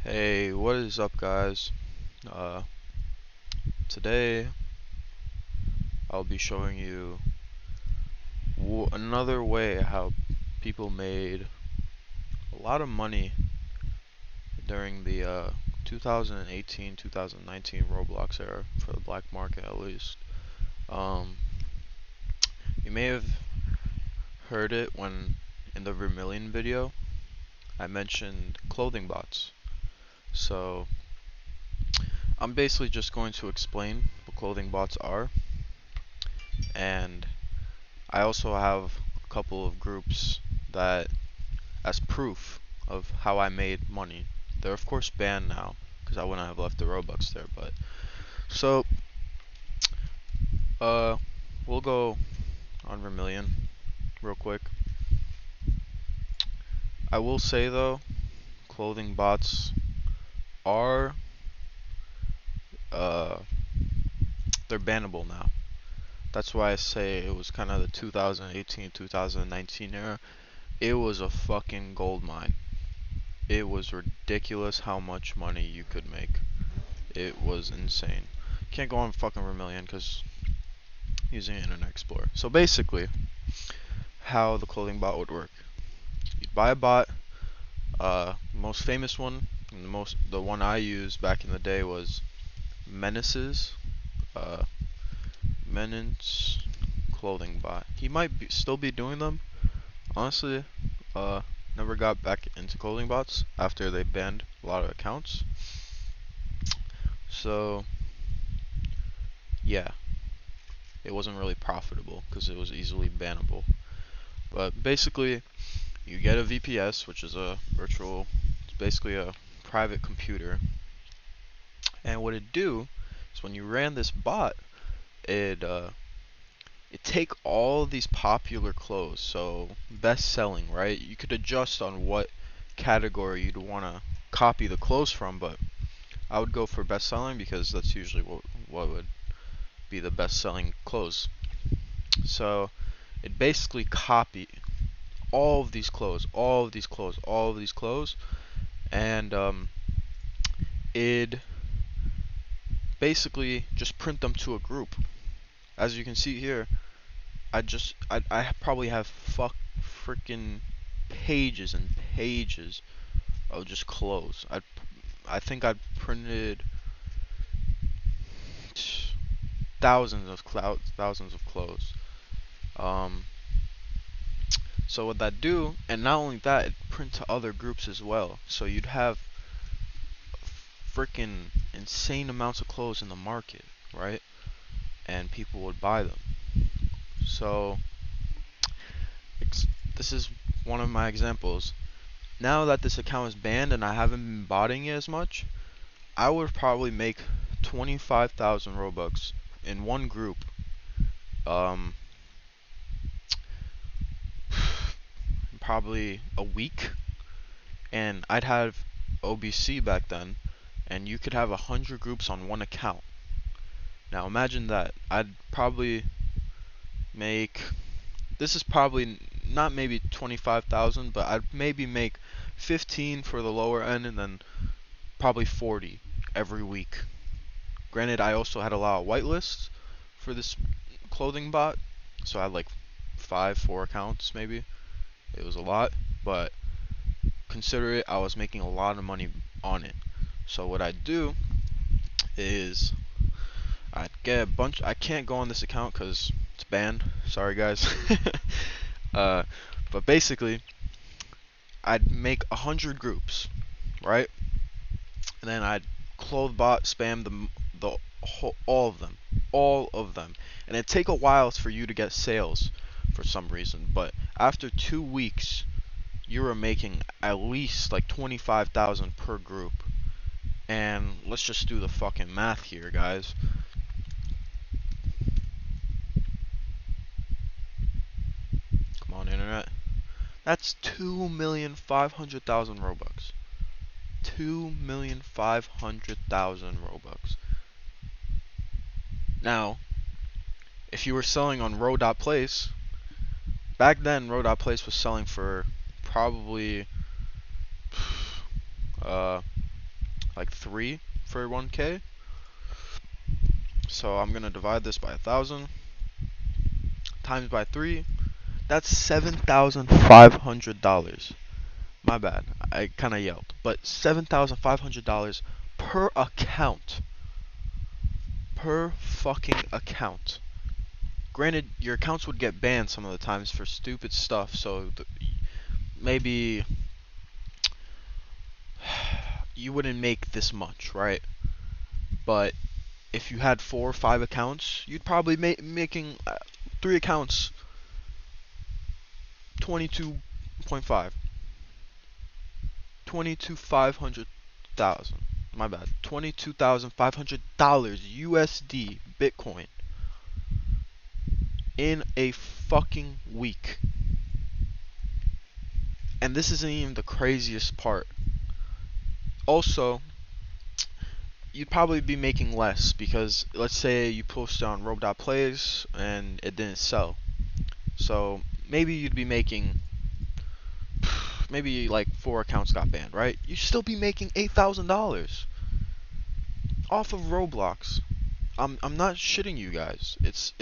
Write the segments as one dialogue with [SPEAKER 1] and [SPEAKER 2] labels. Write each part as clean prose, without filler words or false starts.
[SPEAKER 1] Hey, what is up, guys? Uh, Today I'll be showing you another way how people made a lot of money during the 2018-2019 Roblox era, for the black market at least. Um, you may have heard it when in the Vermilion video I mentioned clothing bots. So I'm basically just going to explain what clothing bots are, and I also have a couple of groups that as proof of how I made money. They're of course banned now because I wouldn't have left the Robux there, but so uh we'll go on Vermilion real quick. I will say though, clothing bots are uh they're bannable now. That's why I say it was kind of the 2018-2019 era. It was a fucking gold mine. It was ridiculous how much money you could make. It was insane. Can't go on fucking Vermilion because using Internet Explorer. So basically, how the clothing bot would work: you'd buy a bot. Most famous one, and the one I used back in the day was Menace's. Uh, Menace clothing bot. He might still be doing them. Honestly, never got back into clothing bots after they banned a lot of accounts. So yeah, it wasn't really profitable because it was easily bannable. But basically, you get a VPS, which is it's basically a private computer. And what it do is when you ran this bot, it take all these popular clothes, so best selling, right? You could adjust on what category you'd want to copy the clothes from, but I would go for best selling because that's usually what would be the best selling clothes. So it basically copied all of these clothes, all of these clothes, all of these clothes, and it basically just print them to a group. As you can see here, I probably have freaking pages and pages of just clothes. I think I printed thousands of clothes. Um, so what that do, and not only that, it print to other groups as well. So you'd have freaking insane amounts of clothes in the market, right? And people would buy them. So this is one of my examples. Now that this account is banned and I haven't been botting it as much, I would probably make 25,000 Robux in one group. Um, Probably a week, and I'd have OBC back then, and you could have 100 groups on one account. Now imagine that. I'd probably make, this is probably not maybe 25,000, but I'd maybe make 15 for the lower end and then probably 40 every week. Granted, I also had a lot of whitelists for this clothing bot, so I had like 4 accounts maybe. It was a lot, but consider it, I was making a lot of money on it. So what I'd do is I'd get a bunch. I can't go on this account because it's banned. Sorry guys. uh, but basically, I'd make 100 groups, right? And then I'd clothes bot spam all of them, and it'd take a while for you to get sales for some reason. But after 2 weeks, you were making at least like 25,000 per group. And let's just do the fucking math here, guys. Come on, internet. That's 2,500,000 Robux. 2,500,000 Robux. Now, if you were selling on Row.place, back then Row.place was selling for probably like 3 for 1K. So I'm gonna divide this by 1,000 times by 3. That's $7,500. My bad, I kind of yelled, but $7,500 per account. Per fucking account. Granted, your accounts would get banned some of the times for stupid stuff, so maybe you wouldn't make this much, right? But if you had 4 or 5 accounts, you'd probably making 3 accounts 22.5, 22,500,000. My bad, $22,500 USD Bitcoin in a fucking week. And this isn't even the craziest part. Also, you'd probably be making less because let's say you posted on Rob.plays and it didn't sell. So maybe you'd be making, maybe like 4 accounts got banned, right? You'd still be making $8,000 off of Roblox. I'm not shitting you guys. It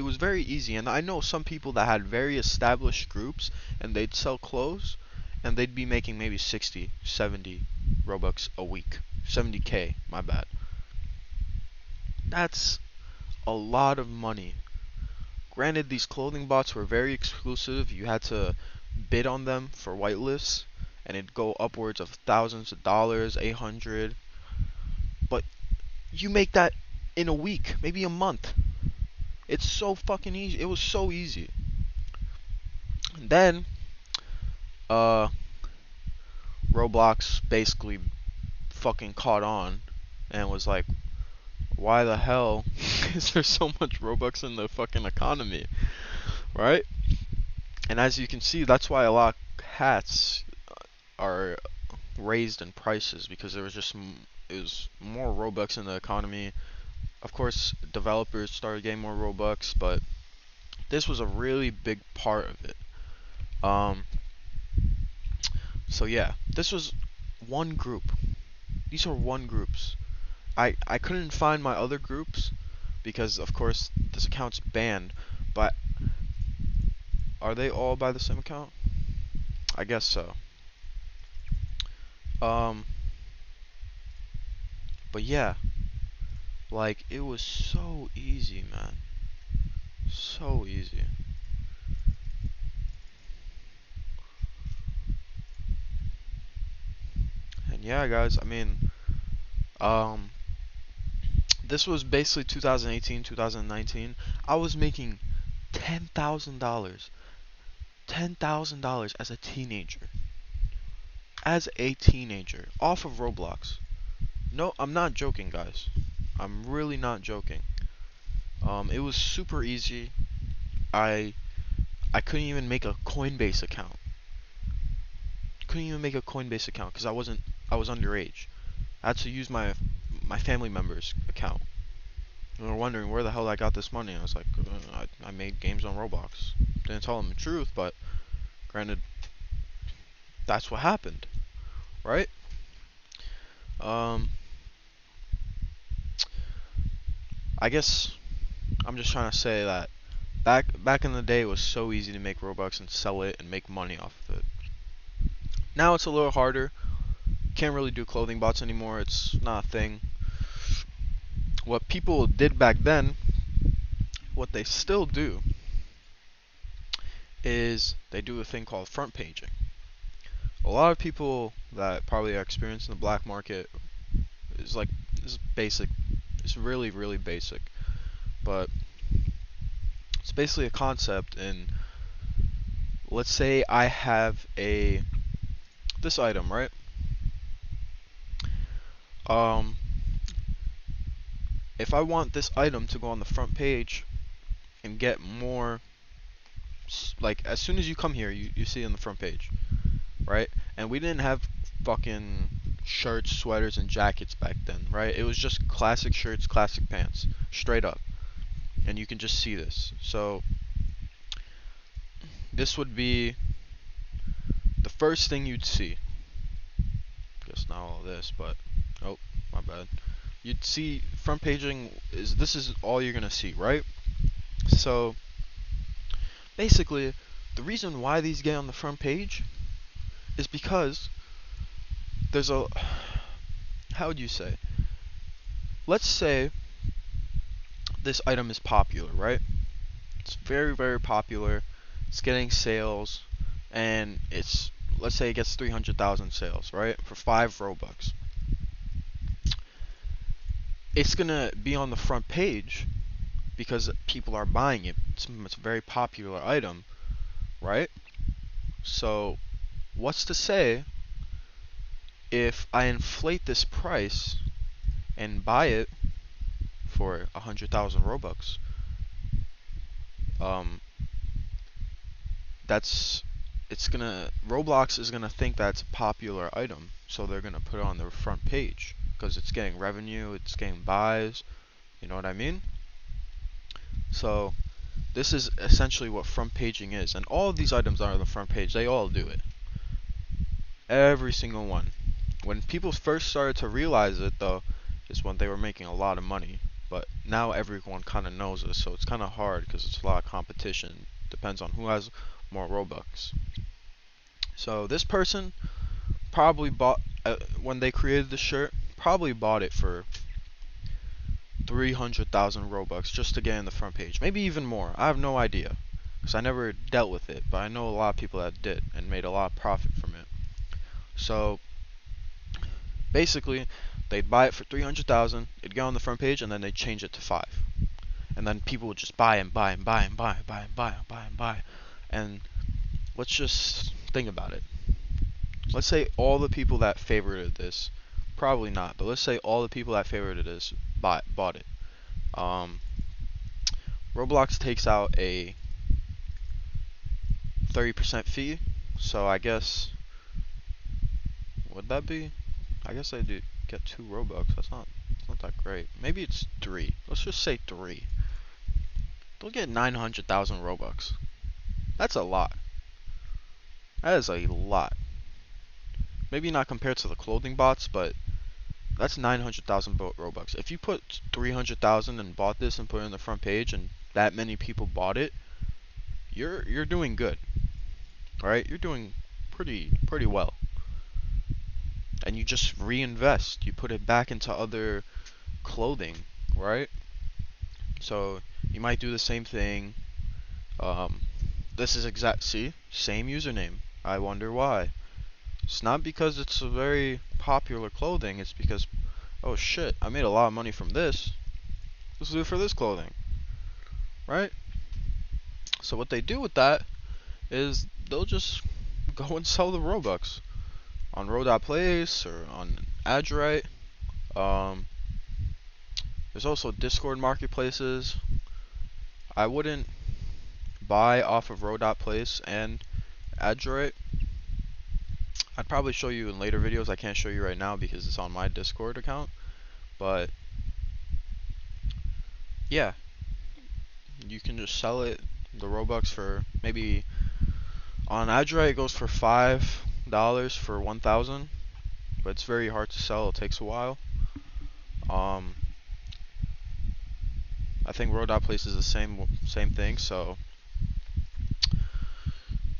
[SPEAKER 1] was very easy, and I know some people that had very established groups and they'd sell clothes and they'd be making maybe 60, 70 Robux a week. 70K, my bad. That's a lot of money. Granted, these clothing bots were very exclusive. You had to bid on them for whitelists, and it'd go upwards of thousands of dollars, 800. But you make that in a week, maybe a month. It's so fucking easy. It was so easy. And then, Roblox basically fucking caught on and was like, why the hell is there so much Robux in the fucking economy, right? And as you can see, that's why a lot of hats are raised in prices, because there was just it was more Robux in the economy. Of course, developers started getting more Robux, but this was a really big part of it. So yeah, this was one group. These are one groups. I couldn't find my other groups because of course this account's banned, but are they all by the same account? I guess so. But yeah, like it was so easy, man. So easy. And yeah, guys, I mean, this was basically 2018, 2019. I was making $10,000. $10,000 as a teenager. As a teenager. Off of Roblox. No, I'm not joking, guys. I'm really not joking. It was super easy. I couldn't even make a Coinbase account. Couldn't even make a Coinbase account because I was underage. I had to use my family member's account. And they're wondering where the hell I got this money. I was like, I made games on Roblox. Didn't tell them the truth, but granted, that's what happened, right? I guess I'm just trying to say that back in the day it was so easy to make Robux and sell it and make money off of it. Now it's a little harder. Can't really do clothing bots anymore. It's not a thing. What people did back then, what they still do, is they do a thing called front paging. A lot of people that probably are experienced in the black market is basic. It's really, really basic. But it's basically a concept, and let's say I have this item, right? If I want this item to go on the front page and get more, like as soon as you come here, you see it on the front page, right? And we didn't have fucking shirts, sweaters, and jackets back then, right? It was just classic shirts, classic pants, straight up. And you can just see this. So this would be the first thing you'd see. it's not all this, but oh, my bad. You'd see front paging is this is all you're gonna see, right? So basically, the reason why these get on the front page is because there's a, how would you say? Let's say this item is popular, right? It's very, very popular. It's getting sales, and it's, let's say it gets 300,000 sales, right? For 5 Robux. It's gonna be on the front page because people are buying it. It's a very popular item, right? So, what's to say if I inflate this price and buy it for 100,000 Robux? Um, Roblox is gonna think that's a popular item, so they're gonna put it on their front page because it's getting revenue, it's getting buys. You know what I mean? So this is essentially what front paging is, and all of these items are on the front page. They all do it. Every single one. When people first started to realize it, though, is when they were making a lot of money. But now everyone kind of knows this, so it's kind of hard because it's a lot of competition. Depends on who has more Robux. So this person probably bought, when they created the shirt, probably bought it for 300,000 Robux just to get in the front page. Maybe even more. I have no idea because I never dealt with it, but I know a lot of people that did and made a lot of profit from it. So basically, they'd buy it for 300,000, it'd get on the front page, and then they'd change it to 5. And then people would just buy and buy and buy and buy and buy and buy and buy and buy. And let's just think about it. Let's say all the people that favorited this, probably not, but let's say all the people that favorited this bought it. Roblox takes out a 30% fee, so I guess, would that be? I guess I do get 2 Robux. That's not that great. Maybe it's 3. Let's just say 3. They'll get 900,000 Robux. That's a lot. That is a lot. Maybe not compared to the clothing bots, but that's 900,000 Robux. If you put 300,000 and bought this and put it on the front page, and that many people bought it, you're doing good. All right, you're doing pretty well. And you just reinvest. You put it back into other clothing, right? So you might do the same thing. This is same username. I wonder why. It's not because it's a very popular clothing. It's because, oh shit, I made a lot of money from this. Let's do it for this clothing, right? So what they do with that is they'll just go and sell the Robux on Ro.Place or on Adrite. There's also Discord marketplaces. I wouldn't buy off of Ro.Place and Adrite. I'd probably show you in later videos. I can't show you right now because it's on my Discord account. But yeah, you can just sell it, the Robux, for maybe on Adrite it goes for $5 for 1,000, but it's very hard to sell. It takes a while. I think Ro.Place is the same thing. So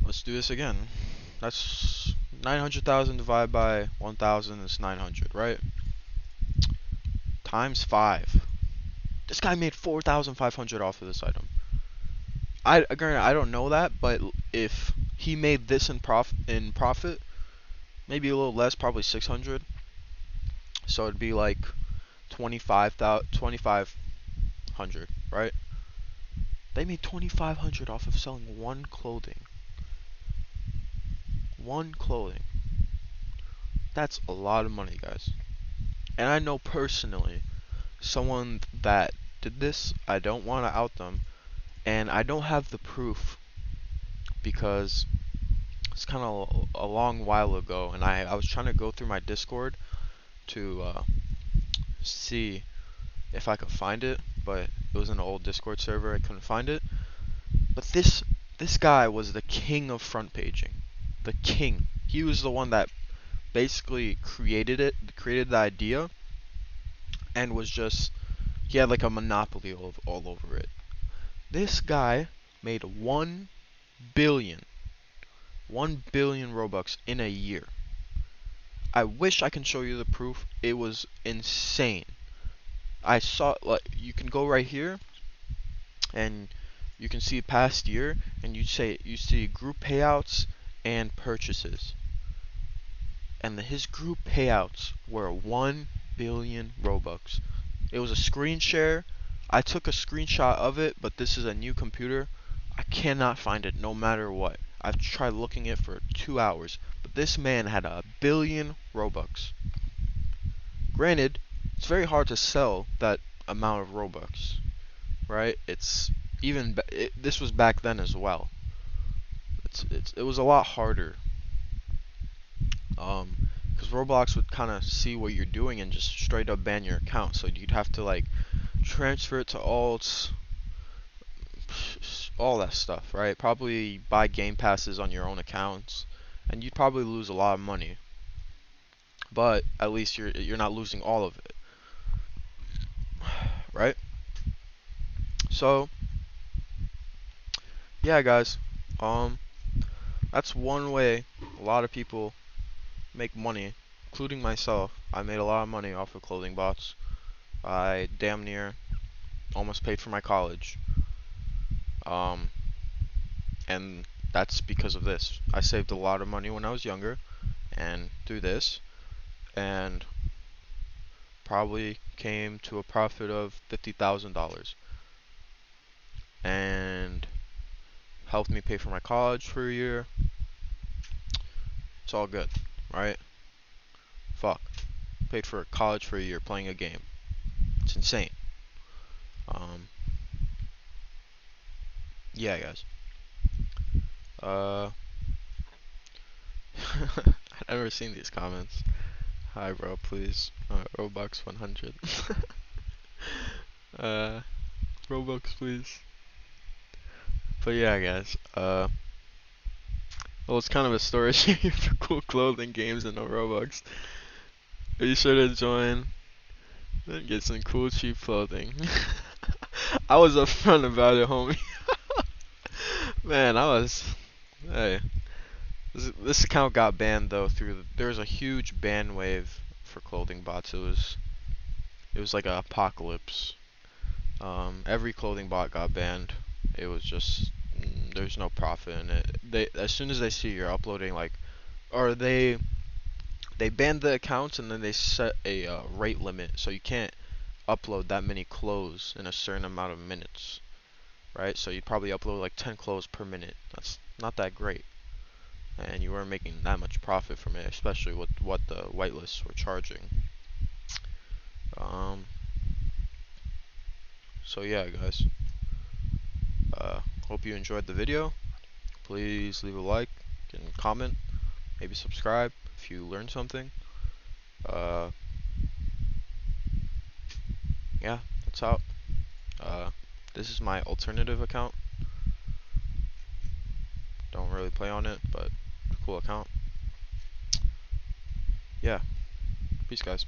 [SPEAKER 1] let's do this again. That's 900,000 divided by 1,000 is 900, right? Times 5. This guy made 4,500 off of this item. Granted, I don't know that, but if he made this in profit, maybe a little less, probably 600. So it'd be like 2,500, right? They made 2,500 off of selling one clothing. One clothing. That's a lot of money, guys. And I know personally someone that did this. I don't want to out them, and I don't have the proof because it's kind of a long while ago, and I was trying to go through my Discord to see if I could find it, but it was an old Discord server. I couldn't find it. But this guy was the king of front paging. The king. He was the one that basically created the idea, and was just, he had like a monopoly all over it. This guy made 1 billion, 1 billion Robux in a year. I wish I can show you the proof. It was insane. I saw, like, you can go right here and you can see past year, and you see group payouts and purchases. And his group payouts were 1 billion Robux. It was a screen share. I took a screenshot of it, but this is a new computer. I cannot find it no matter what. I've tried looking it for 2 hours, but this man had 1 billion Robux. Granted, it's very hard to sell that amount of Robux, right? This was back then as well. It was a lot harder. Because Roblox would kind of see what you're doing and just straight up ban your account. So you'd have to like transfer it to alts, all that stuff, right? Probably buy game passes on your own accounts, and you'd probably lose a lot of money. But at least you're not losing all of it, right? So yeah, guys, that's one way a lot of people make money, including myself. I made a lot of money off of clothing bots. I damn near almost paid for my college. And that's because of this. I saved a lot of money when I was younger, and through this, and probably came to a profit of $50,000, and helped me pay for my college for a year. It's all good, right? Fuck. Paid for college for a year playing a game. It's insane. Yeah, guys. I've never seen these comments. Hi, bro, please. Robux 100. Robux, please. But yeah, guys. Well, it's kind of a storage for cool clothing, games, and no Robux. Be sure to join and get some cool, cheap clothing. I was upfront about it, homie. Man, Hey. This account got banned though there was a huge ban wave for clothing bots. It was like an apocalypse. Every clothing bot got banned. It was just there's no profit in it. As soon as they see you're uploading or they banned the accounts, and then they set a rate limit, so you can't upload that many clothes in a certain amount of minutes, right? So you'd probably upload like 10 clothes per minute. That's not that great, and you weren't making that much profit from it, especially with what the whitelists were charging. So yeah, guys. Hope you enjoyed the video. Please leave a like and comment. Maybe subscribe if you learned something. Yeah, that's out. This is my alternative account. Don't really play on it, but cool account. Yeah. Peace, guys.